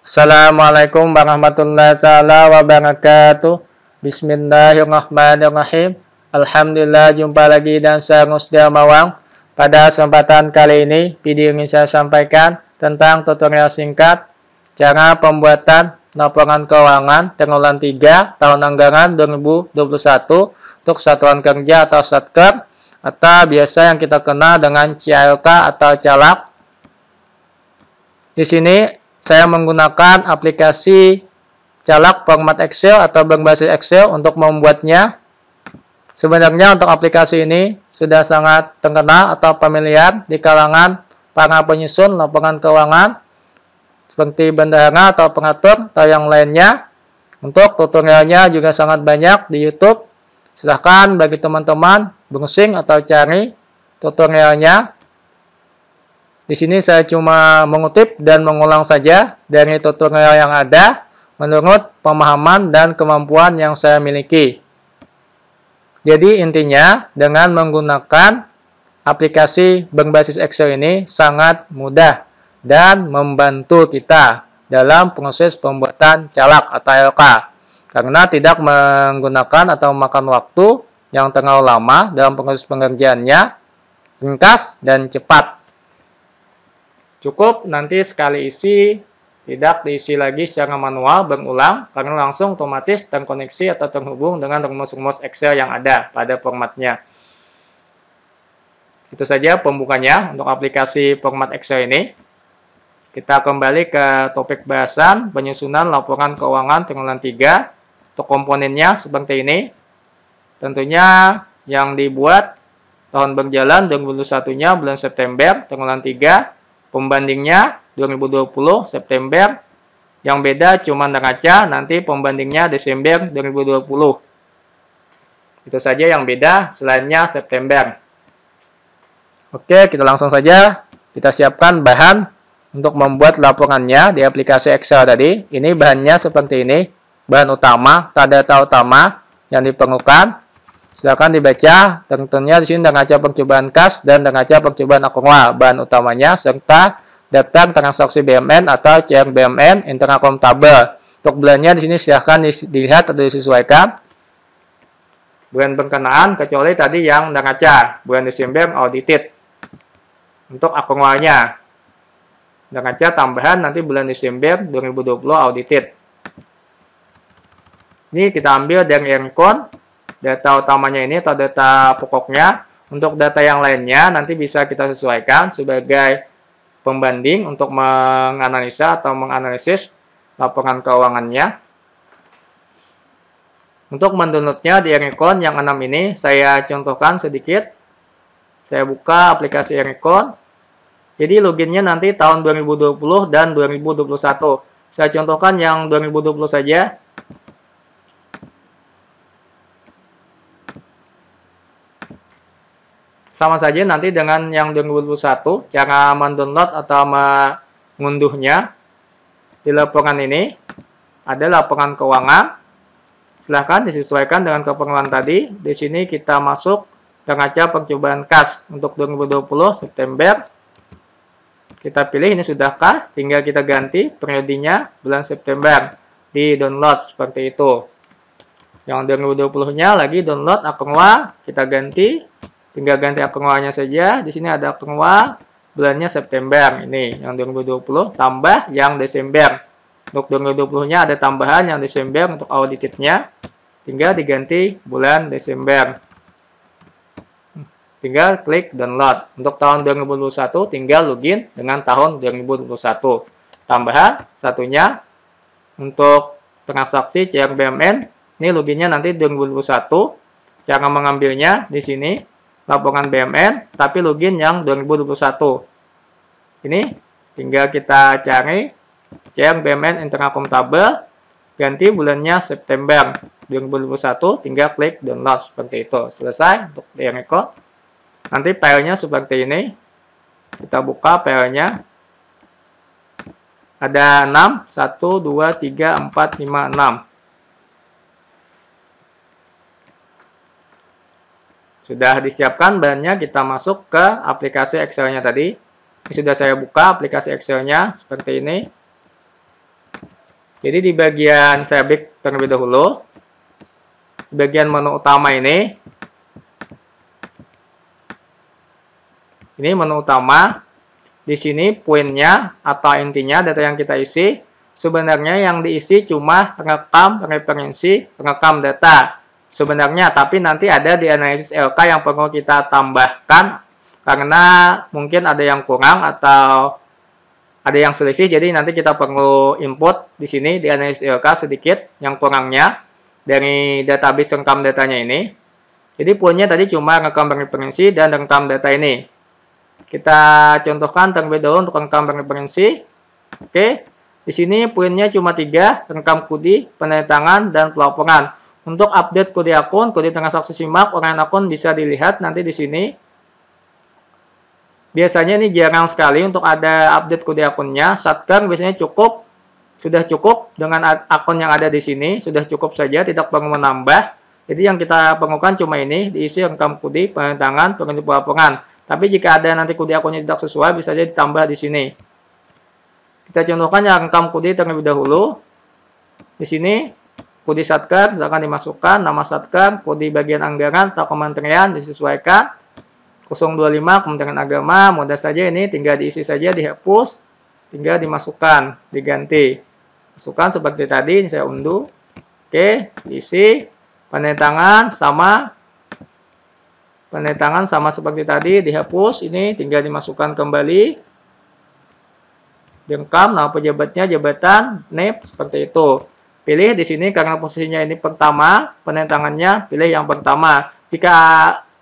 Assalamualaikum warahmatullahi taala wabarakatuh. Bismillahirrahmanirrahim. Alhamdulillah, jumpa lagi dan saya Musda Mawang. Pada kesempatan kali ini, video ini saya sampaikan tentang tutorial singkat cara pembuatan laporan keuangan triwulan 3 tahun anggaran 2021 untuk satuan kerja atau satker, atau biasa yang kita kenal dengan CALK atau calak. Di sini saya menggunakan aplikasi calak format Excel atau berbasis Excel untuk membuatnya. Sebenarnya untuk aplikasi ini sudah sangat terkenal atau familiar di kalangan para penyusun laporan keuangan seperti bendahara atau pengatur atau yang lainnya. Untuk tutorialnya juga sangat banyak di YouTube. Silahkan bagi teman-teman browsing atau cari tutorialnya. Di sini saya cuma mengutip dan mengulang saja dari tutorial yang ada menurut pemahaman dan kemampuan yang saya miliki. Jadi intinya dengan menggunakan aplikasi berbasis Excel ini sangat mudah dan membantu kita dalam proses pembuatan calak atau LK. Karena tidak menggunakan atau memakan waktu yang terlalu lama dalam proses pengerjaannya, ringkas dan cepat. Cukup nanti sekali isi, tidak diisi lagi secara manual berulang, karena langsung otomatis terkoneksi atau terhubung dengan rumus-rumus Excel yang ada pada formatnya. Itu saja pembukanya untuk aplikasi format Excel ini. Kita kembali ke topik bahasan penyusunan laporan keuangan triwulan 3. Untuk komponennya seperti ini. Tentunya yang dibuat tahun berjalan 2021-nya bulan September triwulan 3. Pembandingnya 2020 September, yang beda cuma neraca, nanti pembandingnya Desember 2020. Itu saja yang beda, selainnya September. Oke, kita langsung saja. Kita siapkan bahan untuk membuat laporannya di aplikasi Excel tadi. Ini bahannya seperti ini. Bahan utama, data utama yang diperlukan. Silakan dibaca, tentunya di sini neraca percobaan kas dan neraca percobaan akrual bahan utamanya, serta daftar transaksi BUMN atau CR BUMN intrakontabel. Untuk bulannya di sini silahkan dilihat atau disesuaikan bulan berkenaan, kecuali tadi yang neraca bulan Desember audited. Untuk akrualnya neraca tambahan nanti bulan Desember 2020 audited. Ini kita ambil dari Encon. Data utamanya ini atau data pokoknya. Untuk data yang lainnya nanti bisa kita sesuaikan sebagai pembanding untuk menganalisa atau menganalisis laporan keuangannya. Untuk mendownloadnya di Erecon yang 6 ini saya contohkan sedikit. Saya buka aplikasi Erecon. Jadi loginnya nanti tahun 2020 dan 2021. Saya contohkan yang 2020 saja. Sama saja nanti dengan yang 2021, cara mendownload atau mengunduhnya di laporan ini ada laporan keuangan. Silahkan disesuaikan dengan keperluan tadi. Di sini kita masuk neraca percobaan kas untuk 2020 September. Kita pilih ini sudah kas, tinggal kita ganti periodenya bulan September di download seperti itu. Yang 2020-nya lagi download akrual, kita ganti. Tinggal ganti akrualnya saja. Di sini ada akrual bulannya September. Ini yang 2020 tambah yang Desember. Untuk 2020-nya ada tambahan yang Desember untuk auditednya. Tinggal diganti bulan Desember. Tinggal klik download. Untuk tahun 2021 tinggal login dengan tahun 2021. Tambahan satunya untuk transaksi CR BUMN. Ini loginnya nanti 2021. Cara mengambilnya di sini. Laporan BUMN, tapi login yang 2021. Ini tinggal kita cari CR BUMN intrakontabel, ganti bulannya September 2021, tinggal klik download seperti itu. Selesai untuk di record. Nanti filenya seperti ini. Kita buka filenya. Ada 6, 1, 2, 3, 4, 5, 6. Sudah disiapkan bahannya, kita masuk ke aplikasi Excel-nya tadi. Ini sudah saya buka aplikasi Excel-nya seperti ini. Jadi di bagian saya break terlebih dahulu. Di bagian menu utama ini menu utama. Di sini poinnya atau intinya data yang kita isi. Sebenarnya yang diisi cuma rekam referensi, rekam data. Sebenarnya, tapi nanti ada di analisis LK yang perlu kita tambahkan karena mungkin ada yang kurang atau ada yang selisih. Jadi nanti kita perlu input di sini di analisis LK sedikit yang kurangnya dari database rekam datanya ini. Jadi poinnya tadi cuma rekam referensi dan rekam data ini. Kita contohkan terlebih dahulu untuk rekam referensi. Oke. Di sini poinnya cuma 3, rekam kode, penandatangan, dan pelaporan. Untuk update kode akun, kode transaksi simak, orang akun bisa dilihat nanti di sini. Biasanya ini jarang sekali untuk ada update kode akunnya. Satker biasanya sudah cukup dengan akun yang ada di sini, sudah cukup saja, tidak perlu menambah. Jadi yang kita perlukan cuma ini, diisi rekam kode, penandatangan, pelaporan. Tapi jika ada nanti kode akunnya tidak sesuai, bisa saja ditambah di sini. Kita contohkan yang rekam kode terlebih dahulu. Di sini kode satker silakan dimasukkan, nama satker, kode bagian anggaran atau kementerian disesuaikan. 025 Kementerian Agama, mudah saja ini tinggal diisi saja, dihapus, tinggal dimasukkan, diganti. Masukkan seperti tadi, ini saya unduh. Oke, diisi. Penandatangan sama seperti tadi, dihapus, ini tinggal dimasukkan kembali. Direkam, nama pejabatnya, jabatan, NIP, seperti itu. Pilih di sini karena posisinya ini pertama, penandatangannya pilih yang pertama. Jika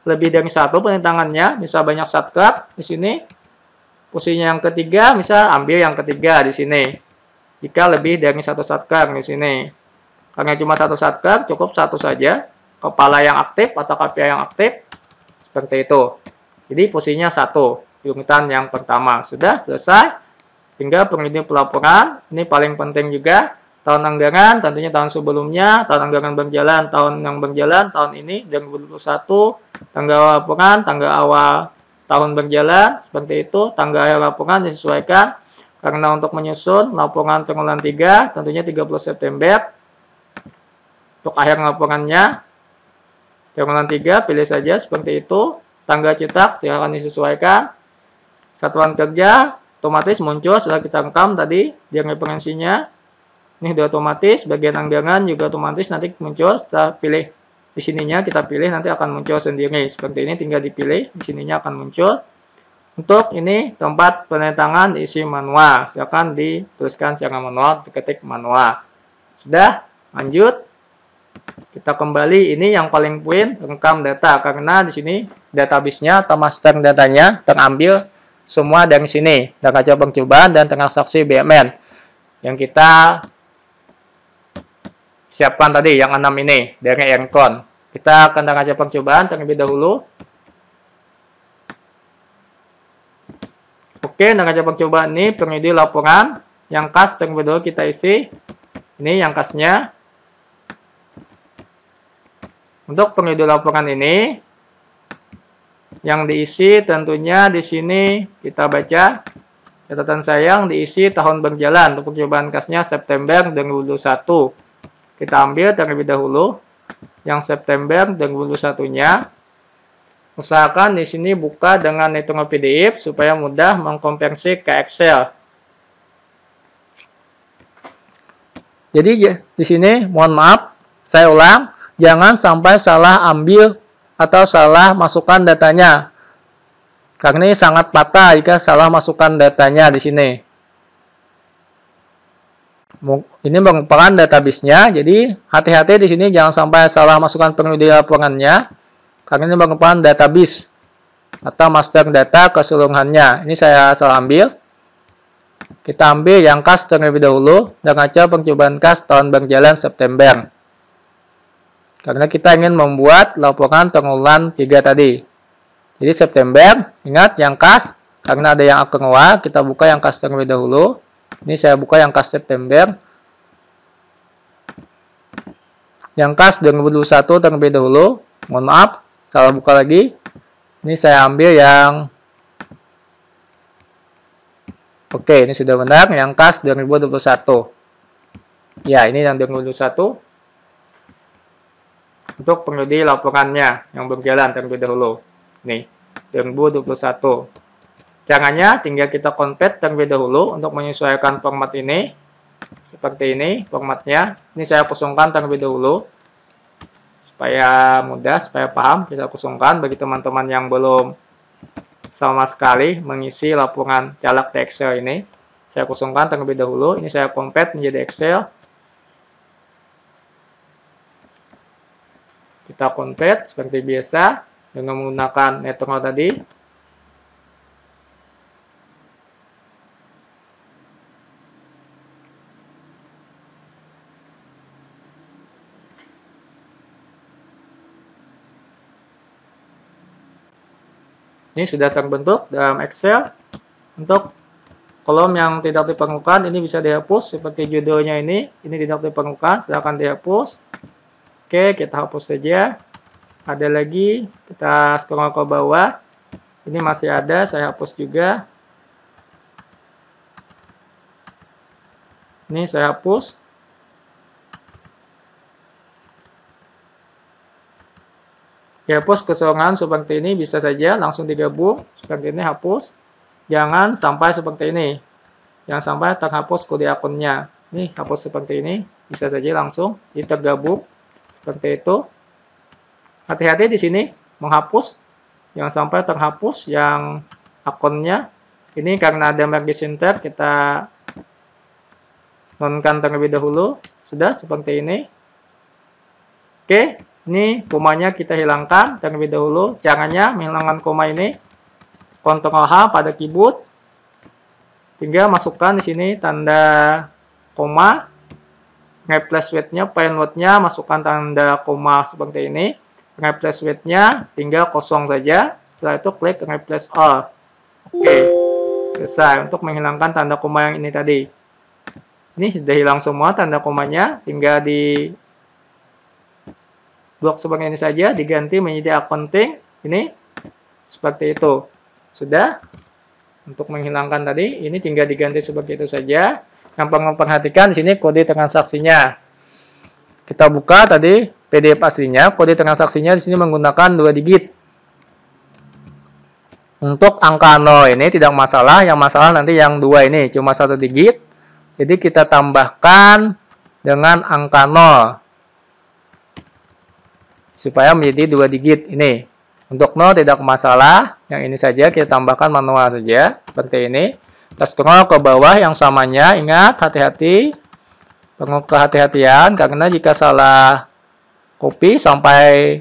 lebih dari satu penandatangannya, misal banyak satker di sini, posisinya yang ketiga, misal ambil yang ketiga di sini. Jika lebih dari satu satker di sini. Karena cuma satu satker, cukup satu saja. Kepala yang aktif atau KPI yang aktif, seperti itu. Jadi posisinya satu, di urutan yang pertama. Sudah selesai. Tinggal periode pelaporan, ini paling penting juga. Tahun anggaran, tentunya tahun sebelumnya, tahun anggaran berjalan, tahun yang berjalan, tahun ini, 2021, tanggal laporan, tanggal awal tahun berjalan, seperti itu, tanggal akhir laporan disesuaikan. Karena untuk menyusun laporan triwulan 3, tentunya 30 September. Untuk akhir laporannya, triwulan 3, pilih saja seperti itu. Tanggal cetak, silakan disesuaikan. Satuan kerja, otomatis muncul setelah kita rekam tadi di referensinya. Ini sudah otomatis, bagian anggaran juga otomatis nanti muncul setelah pilih di sininya, kita pilih nanti akan muncul sendiri. Seperti ini tinggal dipilih, di sininya akan muncul. Untuk ini tempat penandatangan diisi manual, silakan dituliskan secara manual, diketik manual. Sudah, lanjut. Kita kembali, ini yang paling poin rekam data karena di sini database-nya atau master datanya terambil semua dari sini, neraca percobaan dan transaksi BUMN yang kita siapkan tadi, yang 6 ini dari Encon. Kita akan neraca percobaan terlebih dahulu. Oke, neraca percobaan ini periode laporan yang kas terlebih dahulu kita isi. Ini yang kasnya. Untuk periode laporan ini yang diisi tentunya di sini kita baca catatan saya yang diisi tahun berjalan untuk percobaan kasnya September 2021. Kita ambil terlebih dahulu yang September 2021-nya. Usahakan di sini buka dengan hitungan PDF supaya mudah mengkonversi ke Excel. Jadi di sini mohon maaf, saya ulang, jangan sampai salah ambil atau salah masukkan datanya. Karena ini sangat patah jika salah masukkan datanya di sini. Ini merupakan database-nya, jadi hati-hati di sini jangan sampai salah masukkan periode laporannya. Karena ini merupakan database atau master data keseluruhannya. Ini saya salah ambil. Kita ambil yang kas terlebih dahulu, neraca percobaan kas tahun berjalan September. Karena kita ingin membuat laporan triwulan 3 tadi. Jadi September, ingat yang kas, karena ada yang keluar, kita buka yang kas terlebih dahulu. Ini saya buka yang kas September. Yang kas 2021 terlebih dahulu. Mohon maaf, salah buka lagi. Ini saya ambil yang oke, ini sudah benar, yang kas 2021. Ya, ini yang 2021. Untuk periode laporannya yang berjalan terlebih dahulu. Nih, 2021. Caranya tinggal kita convert terlebih dahulu untuk menyesuaikan format ini. Seperti ini formatnya. Ini saya kosongkan terlebih dahulu. Supaya mudah, supaya paham, kita kosongkan bagi teman-teman yang belum sama sekali mengisi laporan caleg di Excel ini. Saya kosongkan terlebih dahulu. Ini saya convert menjadi Excel. Kita convert seperti biasa dengan menggunakan netral tadi. Ini sudah terbentuk dalam Excel. Untuk kolom yang tidak diperlukan ini bisa dihapus seperti judulnya ini tidak diperlukan, silakan dihapus. Oke, kita hapus saja. Ada lagi, kita scroll ke bawah. Ini masih ada, saya hapus juga. Ini saya hapus. Dihapus kosongan seperti ini, bisa saja langsung digabung. Seperti ini, hapus. Jangan sampai seperti ini. Yang sampai terhapus kode akunnya. Ini hapus seperti ini, bisa saja langsung tergabung. Seperti itu. Hati-hati di sini menghapus yang sampai terhapus yang akunnya. Ini karena ada merge syntax, kita nonkan terlebih dahulu. Sudah seperti ini. Oke, ini komanya kita hilangkan terlebih dahulu. Caranya menghilangkan koma ini, Ctrl H pada keyboard. Tinggal masukkan di sini tanda koma. Replace with-nya, find word-nya, masukkan tanda koma seperti ini. Replace with-nya tinggal kosong saja. Setelah itu klik replace all. Oke, selesai untuk menghilangkan tanda koma yang ini tadi. Ini sudah hilang semua tanda komanya. Tinggal di blok seperti ini saja, diganti menjadi accounting. Ini seperti itu. Sudah. Untuk menghilangkan tadi, ini tinggal diganti seperti itu saja. Yang perlu perhatikan di sini kode transaksinya. Kita buka tadi PDF aslinya, kode transaksinya di sini menggunakan 2 digit. Untuk angka 0 ini tidak masalah, yang masalah nanti yang 2 ini cuma 1 digit. Jadi kita tambahkan dengan angka 0 supaya menjadi 2 digit ini. Untuk 0 tidak masalah, yang ini saja kita tambahkan manual saja seperti ini. Kita scroll ke bawah yang samanya, ingat hati-hati, perlu kehati-hatian karena jika salah copy sampai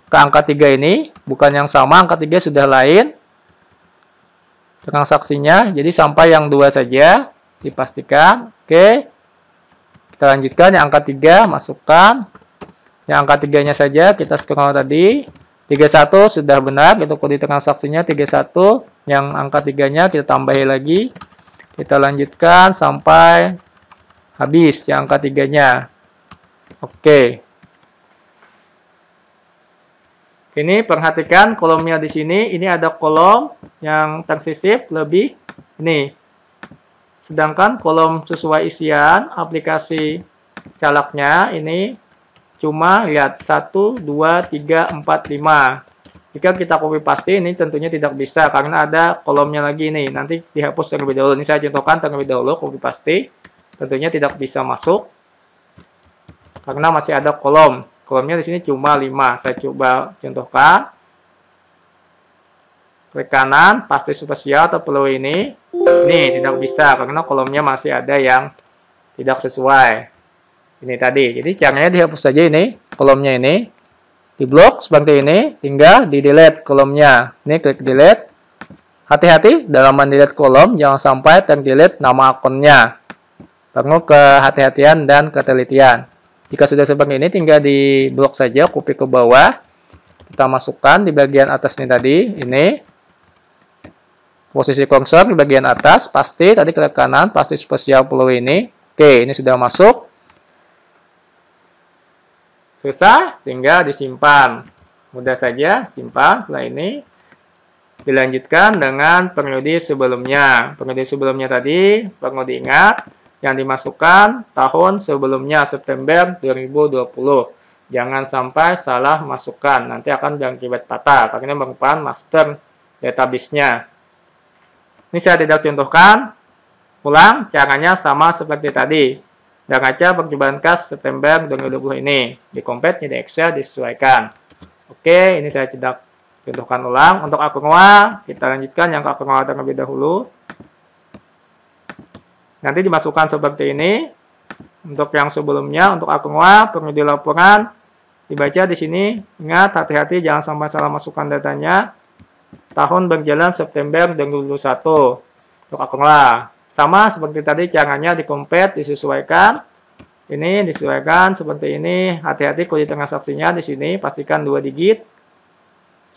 ke angka 3 ini, bukan yang sama, angka 3 sudah lain transaksinya, jadi sampai yang 2 saja dipastikan. Oke, kita lanjutkan yang angka 3, masukkan yang angka 3 nya saja, kita scroll tadi 31 sudah benar, itu kode transaksinya 31. Yang angka 3-nya kita tambahin lagi. Kita lanjutkan sampai habis yang angka 3-nya. Oke. Ini perhatikan kolomnya di sini. Ini ada kolom yang tersisip lebih ini. Sedangkan kolom sesuai isian aplikasi calegnya ini cuma lihat 1, 2, 3, 4, 5. Jika kita copy paste ini tentunya tidak bisa karena ada kolomnya lagi nih. Nanti dihapus terlebih dahulu. Ini saya contohkan terlebih dahulu copy paste. Tentunya tidak bisa masuk karena masih ada kolom. Kolomnya di sini cuma 5. Saya coba contohkan. Klik kanan, paste spesial atau perlu ini. Ini tidak bisa karena kolomnya masih ada yang tidak sesuai. Ini tadi, jadi caranya dihapus saja ini, kolomnya ini, di blok seperti ini, tinggal di delete kolomnya. Ini klik delete. Hati-hati dalam mendelete kolom, jangan sampai terdelete nama akunnya. Perlu kehati-hatian dan ketelitian. Jika sudah seperti ini, tinggal di blok saja, copy ke bawah. Kita masukkan di bagian atas ini tadi, ini. Posisi cursor di bagian atas, paste, tadi klik kanan, paste spesial perlu ini. Oke, ini sudah masuk. Selesai, tinggal disimpan. Mudah saja, simpan. Setelah ini, dilanjutkan dengan periode sebelumnya. Periode sebelumnya tadi, perlu diingat, yang dimasukkan tahun sebelumnya, September 2020. Jangan sampai salah masukkan, nanti akan berakibat patah, karena ini merupakan master database-nya. Ini saya tidak contohkan, ulang, caranya sama seperti tadi. Dan ngaca percobaan kas September 2020 ini, di kompet, di Excel, disesuaikan. Oke, ini saya tidak contohkan ulang. Untuk akun WA, kita lanjutkan yang ke akun WA terlebih dahulu. Nanti dimasukkan seperti ini. Untuk yang sebelumnya, untuk akun WA, perlu dilaporkan, dibaca di sini. Ingat, hati-hati jangan sampai salah masukkan datanya. Tahun berjalan September 2021. Untuk akun WA. Sama seperti tadi, caranya dikompet, disesuaikan. Ini disesuaikan seperti ini. Hati-hati kode transaksinya di sini, pastikan 2 digit.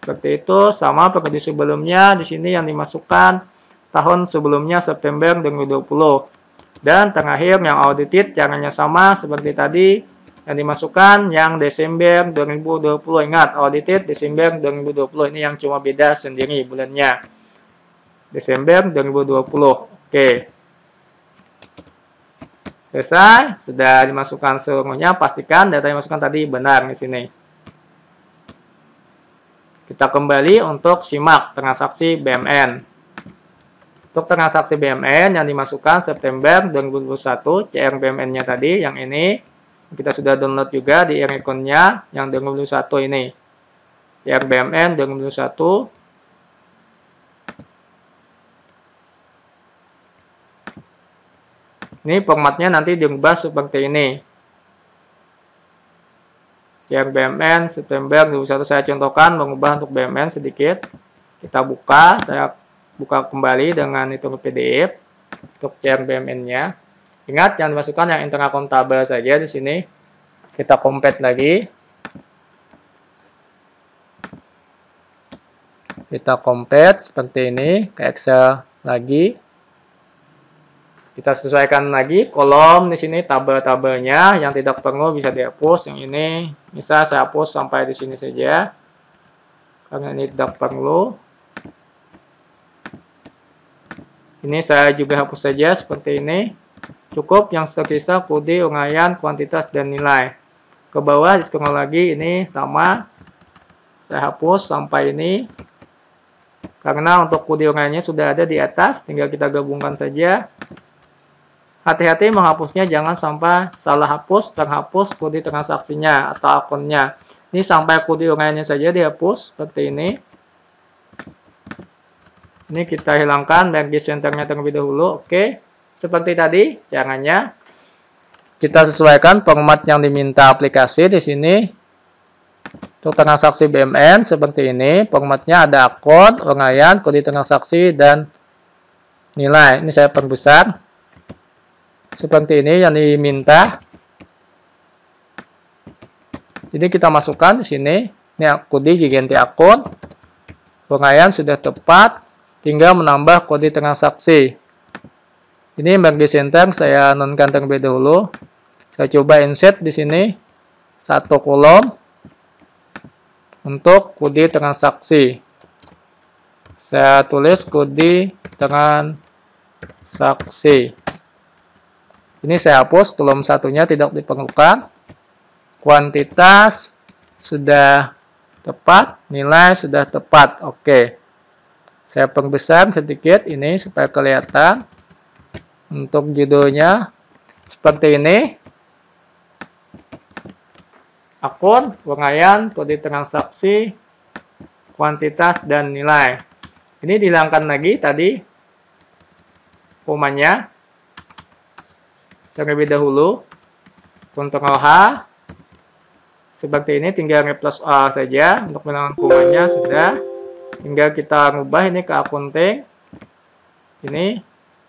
Seperti itu, sama seperti sebelumnya. Di sini yang dimasukkan tahun sebelumnya September 2020. Dan terakhir yang audited, caranya sama seperti tadi. Yang dimasukkan yang Desember 2020. Ingat, audited Desember 2020. Ini yang cuma beda sendiri bulannya. Desember 2020. Oke. Selesai. Sudah dimasukkan seluruhnya. Pastikan data yang dimasukkan tadi benar di sini. Kita kembali untuk simak transaksi BMN. Untuk transaksi BMN yang dimasukkan September 2021, CR BMN-nya tadi, yang ini. Kita sudah download juga di e-rekonnya yang 2021 ini. CR BMN 2021. Ini formatnya nanti diubah seperti ini. CR BMN September 2021 saya contohkan mengubah untuk BMN sedikit. Kita buka, saya buka kembali dengan itu PDF untuk CR BMN-nya. Ingat yang dimasukkan yang intrakontabel saja di sini. Kita kompet lagi. Kita kompet seperti ini ke Excel lagi. Kita sesuaikan lagi kolom di sini tabel-tabelnya yang tidak perlu bisa dihapus. Yang ini bisa saya hapus sampai di sini saja karena ini tidak perlu. Ini saya juga hapus saja seperti ini. Cukup yang tersisa kode, uraian, kuantitas dan nilai. Ke bawah di scroll lagi ini sama. Saya hapus sampai ini. Karena untuk kode uraiannya sudah ada di atas, tinggal kita gabungkan saja. Hati-hati menghapusnya, jangan sampai salah hapus, terhapus kode transaksinya atau akunnya. Ini sampai kode uraiannya saja dihapus, seperti ini. Ini kita hilangkan background centernya terlebih dahulu. Oke, seperti tadi caranya. Kita sesuaikan format yang diminta aplikasi di sini. Untuk transaksi BMN seperti ini, formatnya ada akun, uraian, kode transaksi, dan nilai. Ini saya perbesar. Seperti ini yang diminta. Jadi kita masukkan di sini. Ini kode diganti akun. Uraian sudah tepat. Tinggal menambah kode transaksi. Ini background center saya nonkan terlebih dahulu. Saya coba insert di sini. 1 kolom. Untuk kode transaksi. Saya tulis kode transaksi. Ini saya hapus, kolom satunya tidak diperlukan. Kuantitas sudah tepat, nilai sudah tepat. Oke. Saya perbesar sedikit ini supaya kelihatan. Untuk judulnya seperti ini. Akun, uraian, kode transaksi, kuantitas, dan nilai. Ini dihilangkan lagi tadi komanya. Terlebih dahulu, Ctrl H, seperti ini tinggal replace A saja, untuk menghilangkan komanya sudah, tinggal kita rubah ini ke accounting, ini,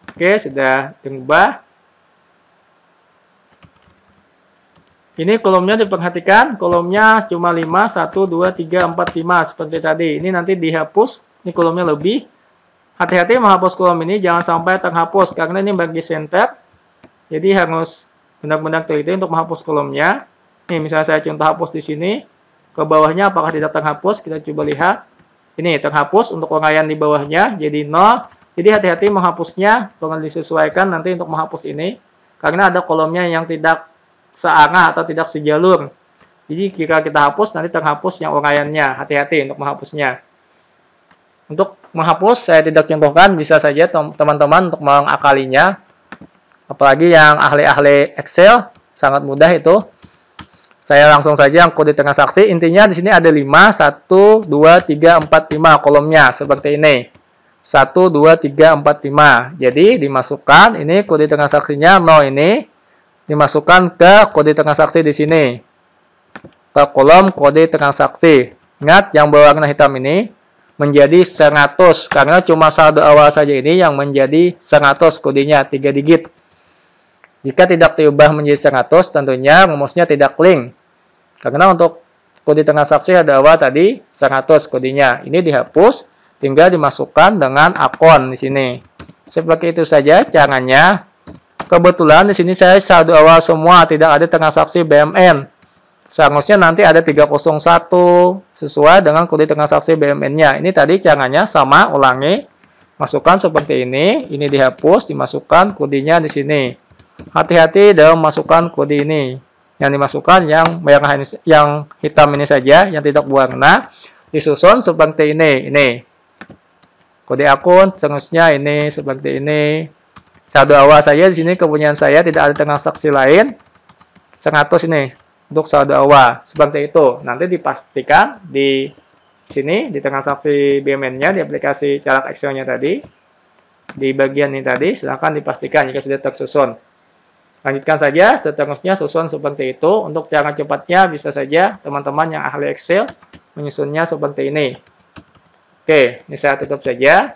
oke sudah diubah. Ini kolomnya diperhatikan, kolomnya cuma 5, 1, 2, 3, 4, 5, seperti tadi, ini nanti dihapus, ini kolomnya lebih, hati-hati menghapus kolom ini, jangan sampai terhapus, karena ini bagi center. Jadi harus benar-benar teliti untuk menghapus kolomnya. Nih, misalnya saya contoh hapus di sini. Ke bawahnya apakah tidak terhapus? Kita coba lihat. Ini terhapus untuk uraian di bawahnya. Jadi 0. Jadi hati-hati menghapusnya. Perlu disesuaikan nanti untuk menghapus ini. karena ada kolomnya yang tidak searah atau tidak sejalur. Jadi jika kita hapus, nanti terhapus yang uraiannya. Hati-hati untuk menghapusnya. Untuk menghapus, saya tidak contohkan, bisa saja teman-teman untuk mengakalinya. Apalagi yang ahli-ahli Excel, sangat mudah itu. Saya langsung saja yang kode transaksi. Intinya di sini ada 5, 1, 2, 3, 4, 5 kolomnya. Seperti ini. 1, 2, 3, 4, 5. Jadi dimasukkan, ini kode transaksinya 0 ini. Dimasukkan ke kode transaksi di sini. Ke kolom kode transaksi. Ingat, yang berwarna hitam ini menjadi 100. Karena cuma saldo awal saja ini yang menjadi 100 kodenya, 3 digit. Jika tidak diubah menjadi 100, tentunya rumusnya tidak link. Karena untuk kode transaksi ada awal tadi 100 kodenya. Ini dihapus, tinggal dimasukkan dengan akun di sini. Seperti itu saja caranya. Kebetulan di sini saya saldo awal semua, tidak ada transaksi BMN. Seharusnya nanti ada 301 sesuai dengan kode transaksi BMN-nya. Ini tadi caranya sama, ulangi. Masukkan seperti ini dihapus, dimasukkan kodenya di sini. Hati-hati dalam masukkan kode ini. Yang dimasukkan yang hitam ini saja, yang tidak berwarna. Disusun seperti ini. Ini. Kode akun, seharusnya ini seperti ini. Saldo awal saja di sini kepunyaan saya, tidak ada transaksi lain. 100 ini untuk saldo awal. Seperti itu. Nanti dipastikan di sini, di transaksi BMN-nya, di aplikasi caleg Excel-nya tadi. Di bagian ini tadi, silahkan dipastikan jika sudah tersusun. Lanjutkan saja, seterusnya susun seperti itu. Untuk cara cepatnya bisa saja teman-teman yang ahli Excel menyusunnya seperti ini. Oke, ini saya tutup saja.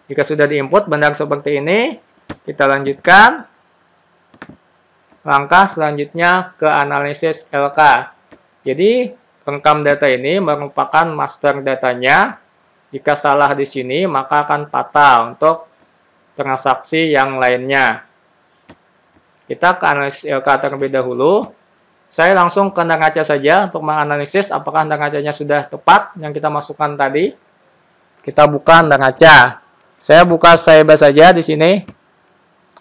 Jika sudah diinput benar seperti ini, kita lanjutkan. Langkah selanjutnya ke analisis LK. Jadi, rekam data ini merupakan master datanya. Jika salah di sini, maka akan fatal untuk transaksi yang lainnya. Kita ke analisis LK terlebih dahulu. Saya langsung ke neraca saja untuk menganalisis apakah neracanya sudah tepat yang kita masukkan tadi. Kita buka neraca. Saya buka Saiba saja di sini.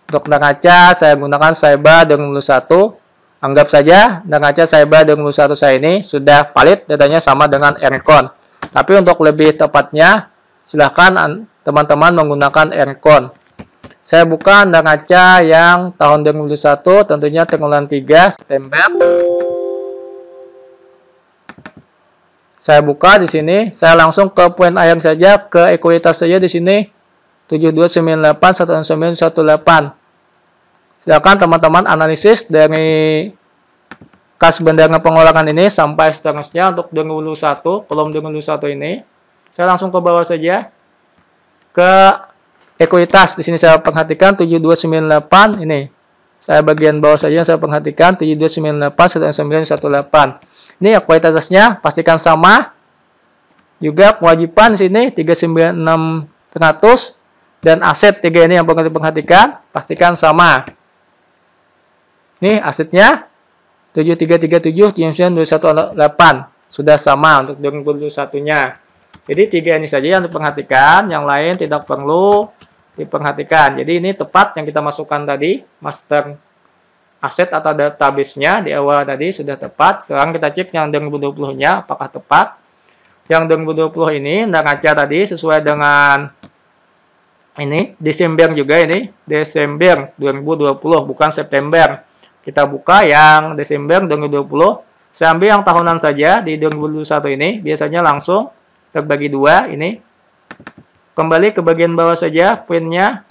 Untuk neraca saya gunakan Saiba 2021. Anggap saja neraca Saiba 2021 saya ini sudah valid, datanya sama dengan Erecon. Tapi untuk lebih tepatnya, silahkan teman-teman menggunakan Erecon. Saya buka neraca yang tahun 2021, tentunya triwulan 3 September. Saya buka di sini, saya langsung ke poin ayam saja, ke ekuitas saja di sini 72981918. Silakan teman-teman analisis dari kas bendera pengeluaran ini sampai seterusnya untuk 2021, kolom 2021 ini. Saya langsung ke bawah saja ke ekuitas. Di sini saya perhatikan 7298 ini. Saya bagian bawah saja saya perhatikan 72981918. Ini ekuitasnya pastikan sama. Juga kewajiban di sini 39600 dan aset 3 ini yang perlu diperhatikan, pastikan sama. Ini asetnya 73379918 sudah sama untuk 2021-nya. Jadi 3 ini saja yang diperhatikan, yang lain tidak perlu diperhatikan. Jadi ini tepat yang kita masukkan tadi, master aset atau database-nya di awal tadi sudah tepat. Sekarang kita cek yang 2020-nya apakah tepat. Yang 2020 ini neraca tadi sesuai dengan ini Desember juga, ini Desember 2020 bukan September. Kita buka yang Desember 2020. Saya ambil yang tahunan saja di 2021 ini, biasanya langsung terbagi 2 ini. Kembali ke bagian bawah saja, poinnya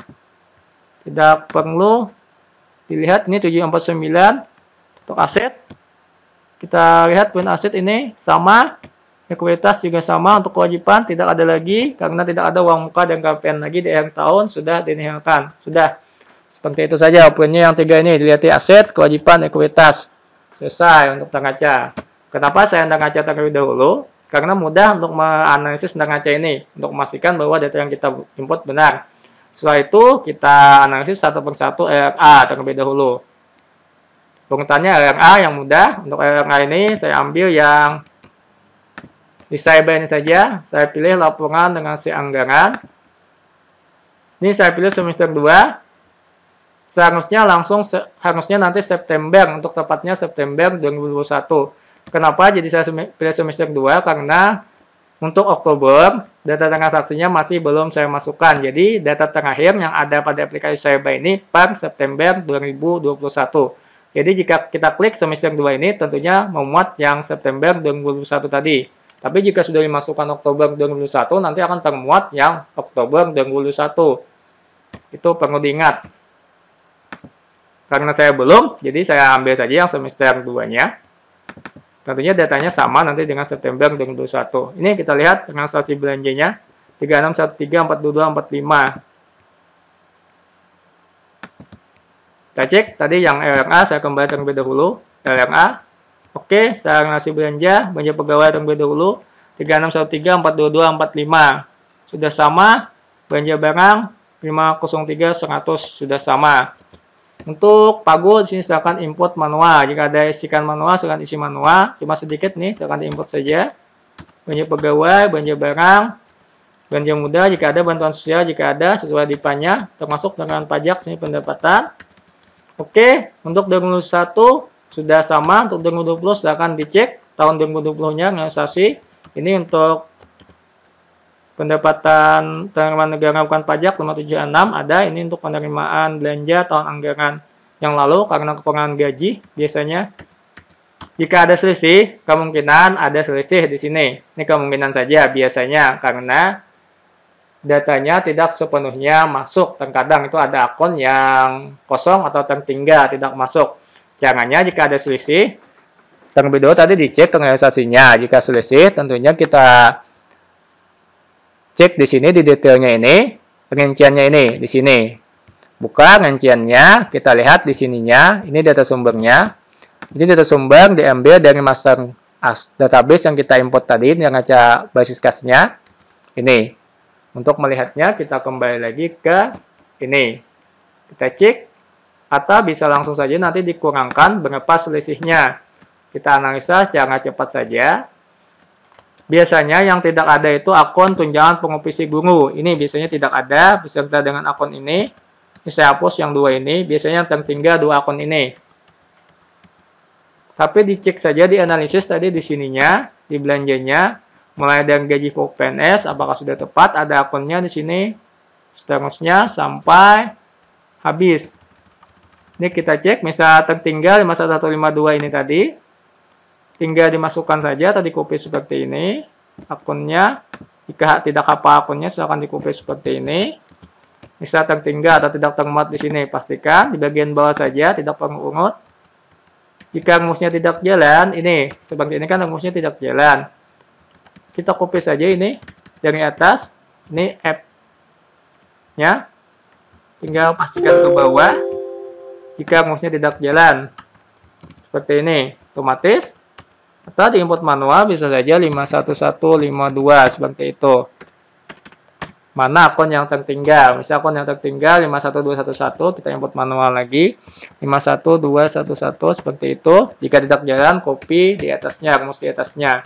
tidak perlu dilihat. Ini 749 untuk aset. Kita lihat poin aset ini sama, ekuitas juga sama. Untuk kewajiban tidak ada lagi karena tidak ada uang muka dan KPN lagi di akhir tahun, sudah dinihilkan. Sudah seperti itu saja poinnya yang 3 ini, dilihat aset, kewajiban, ekuitas. Selesai untuk neraca. Kenapa saya neraca terlebih dahulu? Karena mudah untuk menganalisis neraca ini, untuk memastikan bahwa data yang kita input benar. Setelah itu, kita analisis satu persatu RRA terlebih dahulu. Urutannya RRA yang mudah. Untuk RRA ini, saya ambil yang di Saiba ini saja. Saya pilih laporan dengan si anggaran. Ini saya pilih semester 2. Seharusnya nanti September, untuk tepatnya September 2021. Kenapa jadi saya pilih semester 2? Karena untuk Oktober, data transaksinya masih belum saya masukkan. Jadi, data terakhir yang ada pada aplikasi Saiba ini per September 2021. Jadi, jika kita klik semester 2 ini, tentunya memuat yang September 2021 tadi. Tapi, jika sudah dimasukkan Oktober 2021, nanti akan termuat yang Oktober 2021. Itu perlu diingat. Karena saya belum, jadi saya ambil saja yang semester 2-nya. Tentunya datanya sama nanti dengan September 2021. Ini kita lihat transaksi belanjanya 36134245. Kita cek tadi yang LRA, saya kembali terlebih dahulu. LRA. Oke, saya ngasih belanja pegawai terlebih dahulu 36134245. Sudah sama. Belanja barang 503 100 sudah sama. Untuk pagu di sini silakan input manual. Jika ada isikan manual silakan isi manual. Cuma sedikit nih, silakan input saja. Belanja pegawai, belanja barang, belanja muda jika ada, bantuan sosial jika ada sesuai DIPA-nya, termasuk dengan pajak sini pendapatan. Oke, untuk 2021 sudah sama. Untuk 2020 silakan dicek tahun 2020-nya realisasi. Ini untuk pendapatan penerimaan negara bukan pajak 576 ada. Ini untuk penerimaan belanja tahun anggaran yang lalu karena kekurangan gaji biasanya. Jika ada selisih, kemungkinan ada selisih di sini. Ini kemungkinan saja biasanya karena datanya tidak sepenuhnya masuk. Terkadang itu ada akun yang kosong atau tertinggal tidak masuk. Caranya jika ada selisih, terlebih dahulu tadi dicek realisasinya. Jika selisih, tentunya kita cek di sini di detailnya ini, rinciannya ini di sini. Buka rinciannya, kita lihat di sininya, ini data sumbernya. Ini data sumber diambil dari master database yang kita import tadi, yang ngaca basis kasnya. Ini. Untuk melihatnya, kita kembali lagi ke ini. Kita cek, atau bisa langsung saja nanti dikurangkan berapa selisihnya. Kita analisa secara cepat saja. Biasanya yang tidak ada itu akun tunjangan pengopisi guru. Ini biasanya tidak ada beserta dengan akun ini. Ini saya hapus yang dua ini. Biasanya yang tertinggal dua akun ini. Tapi dicek saja di analisis tadi di sininya, di belanjanya, mulai dari gaji pokok PNS, apakah sudah tepat, ada akunnya di sini, seterusnya sampai habis. Ini kita cek, misal tertinggal 51152 ini tadi. Tinggal dimasukkan saja atau di copy seperti ini akunnya. Jika tidak hafal akunnya silahkan di copy seperti ini. Misal tertinggal atau tidak termuat di sini, pastikan di bagian bawah saja, tidak perlu urut. Jika rumusnya tidak jalan, ini seperti ini kan rumusnya tidak jalan. Kita copy saja ini dari atas. Ini F-nya. Tinggal pastikan ke bawah. Jika rumusnya tidak jalan, seperti ini, otomatis. Atau di input manual bisa saja 51152 seperti itu. Mana akun yang tertinggal? Misal akun yang tertinggal 51211, kita input manual lagi 51211 seperti itu. Jika tidak jalan, copy di atasnya, rumus di atasnya.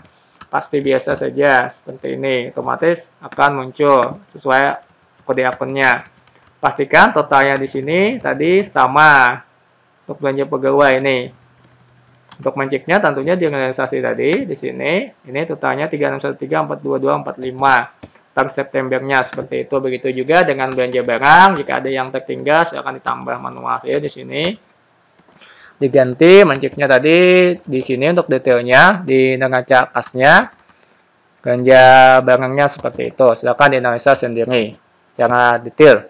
Pasti biasa saja seperti ini. Otomatis akan muncul sesuai kode akunnya. Pastikan totalnya di sini tadi sama untuk belanja pegawai ini. Untuk menceknya tentunya di realisasi tadi di sini ini totalnya 36134225 per Septembernya seperti itu. Begitu juga dengan belanja barang, jika ada yang tertinggal akan ditambah manual saja di sini. Diganti menceknya tadi di sini untuk detailnya di neraca kasnya. Belanja barangnya seperti itu. Silakan dianalisa sendiri secara detail.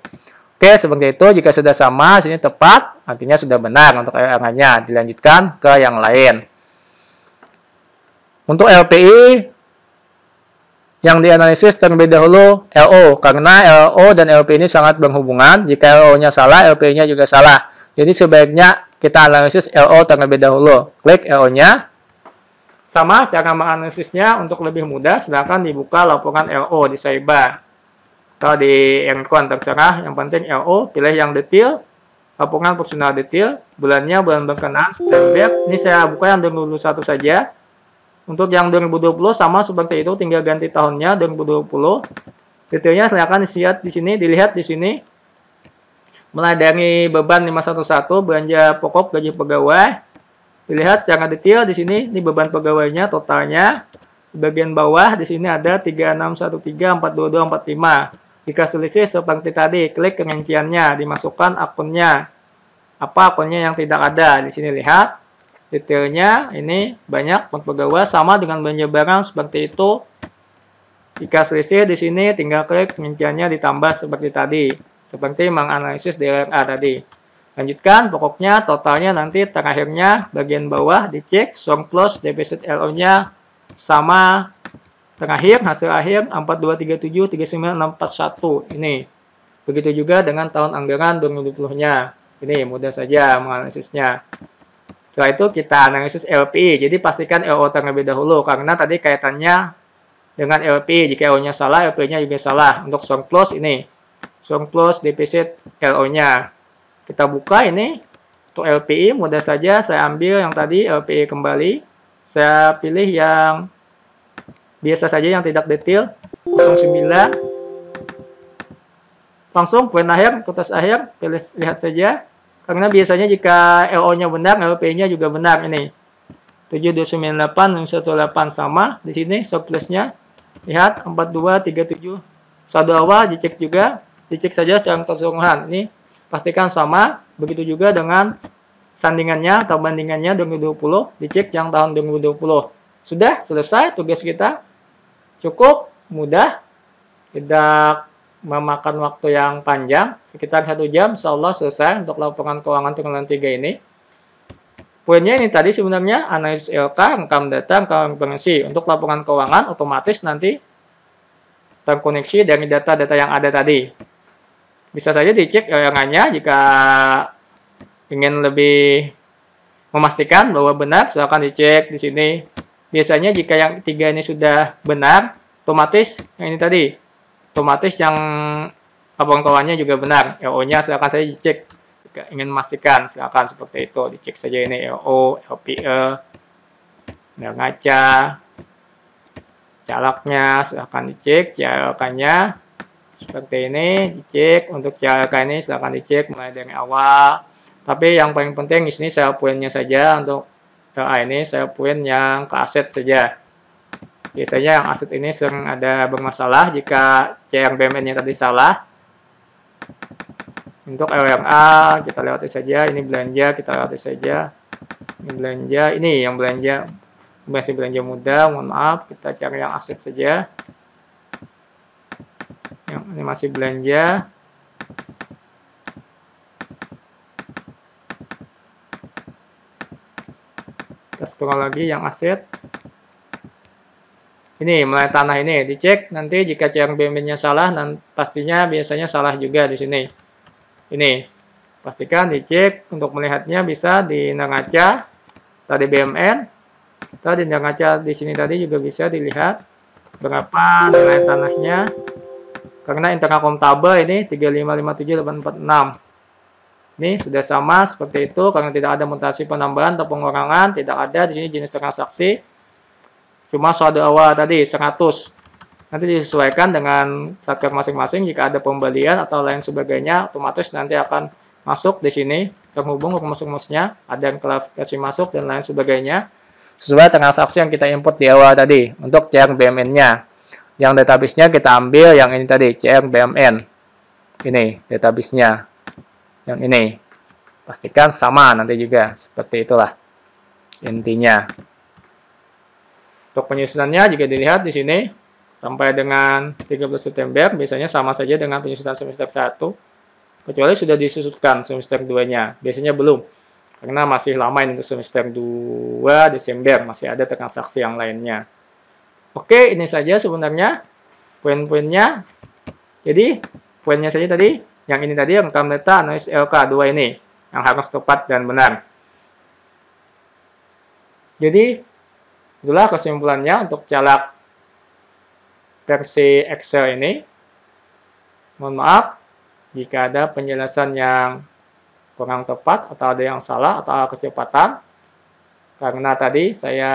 Oke, seperti itu. Jika sudah sama, sini tepat, artinya sudah benar untuk LRA-nya. Dilanjutkan ke yang lain. Untuk LPI, yang dianalisis terlebih dahulu LO. Karena LO dan LPI ini sangat berhubungan. Jika LO-nya salah, LPI-nya juga salah. Jadi sebaiknya kita analisis LO terlebih dahulu. Klik LO-nya. Sama cara menganalisisnya untuk lebih mudah, silakan dibuka laporan LO di Saiba. Atau di Encon terserah, yang penting LO, pilih yang detail, laporan personal detail, bulannya bulan berkenaan, September. Ini saya buka yang 2021 saja. Untuk yang 2020 sama seperti itu, tinggal ganti tahunnya 2020. Detailnya silakan dilihat di sini, Mulai dari beban 511 belanja pokok gaji pegawai. Dilihat secara detail di sini, ini beban pegawainya totalnya. Di bagian bawah di sini ada 3613422245. Jika selisih seperti tadi, klik kerinciannya, dimasukkan akunnya. Apa akunnya yang tidak ada? Di sini lihat detailnya, ini banyak pegawai sama dengan belanja barang seperti itu. Jika selisih di sini tinggal klik rinciannya ditambah seperti tadi. Seperti menganalisis DLRA tadi. Lanjutkan, pokoknya totalnya nanti terakhirnya bagian bawah dicek surplus defisit LO-nya sama terakhir hasil akhir 423739641 ini. Begitu juga dengan tahun anggaran 2020-nya. Ini mudah saja menganalisisnya. Setelah itu kita analisis LPI. Jadi pastikan LO terlebih dahulu karena tadi kaitannya dengan LPI. Jika LO-nya salah, LPI-nya juga salah. Untuk surplus ini, surplus defisit LO-nya. Kita buka ini, untuk LPI mudah saja saya ambil yang tadi LPI kembali. Saya pilih yang biasa saja yang tidak detail, 09. Langsung poin akhir, kertas akhir, pilih lihat saja. Karena biasanya jika LO-nya benar, LPI-nya juga benar ini. 7298 sama di sini surplusnya. Lihat 4237. Saldo awal dicek juga, dicek saja secara keseluruhan. Ini pastikan sama, begitu juga dengan sandingannya atau bandingannya 2020, dicek yang tahun 2020. Sudah selesai tugas kita. Cukup mudah, tidak memakan waktu yang panjang, sekitar 1 jam, insya Allah selesai untuk laporan keuangan triwulan 3 ini. Poinnya ini tadi sebenarnya analisis LK, rekam data, rekam referensi. Untuk laporan keuangan otomatis nanti terkoneksi dari data-data yang ada tadi. Bisa saja dicek LRA-nya jika ingin lebih memastikan bahwa benar, silakan dicek di sini. Biasanya jika yang 3 ini sudah benar, otomatis yang ini tadi, otomatis yang laporan keuangannya juga benar. LO-nya silakan saja dicek. Jika ingin memastikan, silakan seperti itu. Dicek saja ini LO, LPE, neraca, calaknya, silakan dicek, CLK-nya. Seperti ini, dicek. Untuk CLK ini silahkan dicek mulai dari awal. Tapi yang paling penting di sini saya poinnya saja. Untuk LA ini saya poin yang ke aset saja. Biasanya yang aset ini sering ada bermasalah jika CRBMN-nya tadi salah. Untuk LRA kita lewati saja. Ini belanja kita lewati saja. Ini belanja, ini yang belanja masih belanja mudah. Mohon maaf, kita cari yang aset saja. Ini masih belanja. Kita scroll lagi yang aset. Ini mulai tanah ini dicek. Nanti jika CRBMN-nya salah, pastinya biasanya salah juga di sini. Ini pastikan dicek. Untuk melihatnya bisa di neraca tadi BMN. Atau di neraca di sini tadi juga bisa dilihat berapa nilai tanahnya. Karena internal akuntabel ini 3557846. Ini sudah sama seperti itu karena tidak ada mutasi penambahan atau pengurangan, tidak ada di sini jenis transaksi. Cuma saldo awal tadi 100. Nanti disesuaikan dengan satker masing-masing. Jika ada pembelian atau lain sebagainya, otomatis nanti akan masuk di sini terhubung rumus-rumusnya, ada yang klarifikasi masuk dan lain sebagainya. Sesuai transaksi yang kita input di awal tadi untuk CRBMN-nya. Yang database-nya kita ambil yang ini tadi, CRBMN. Ini database-nya. Yang ini. Pastikan sama nanti juga. Seperti itulah intinya. Untuk penyusunannya jika dilihat di sini sampai dengan 13 September biasanya sama saja dengan penyusunan semester 1. Kecuali sudah disusutkan semester 2-nya. Biasanya belum. Karena masih lama ini untuk semester 2 Desember. Masih ada transaksi yang lainnya. Oke, ini saja sebenarnya poin-poinnya. Jadi, poinnya saja tadi, yang ini tadi, rekam data, analisis LK2 ini, yang harus tepat dan benar. Jadi, itulah kesimpulannya untuk caleg versi Excel ini. Mohon maaf, jika ada penjelasan yang kurang tepat, atau ada yang salah, atau kecepatan. Karena tadi saya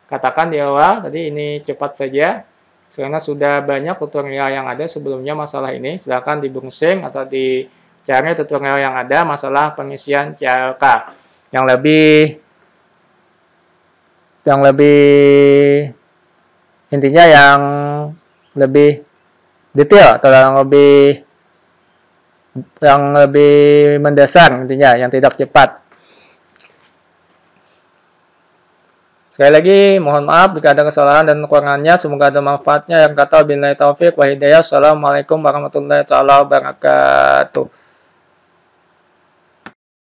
katakan di awal, tadi ini cepat saja, karena sudah banyak tutorial yang ada sebelumnya masalah ini. Silahkan di browsing atau di cari tutorial yang ada masalah pengisian CLK yang lebih intinya yang lebih detail atau yang lebih mendasar, intinya yang tidak cepat. Sekali lagi, mohon maaf jika ada kesalahan dan kekurangannya. Semoga ada manfaatnya. Yang kata billahi taufik wa hidayah. Assalamualaikum warahmatullahi wabarakatuh.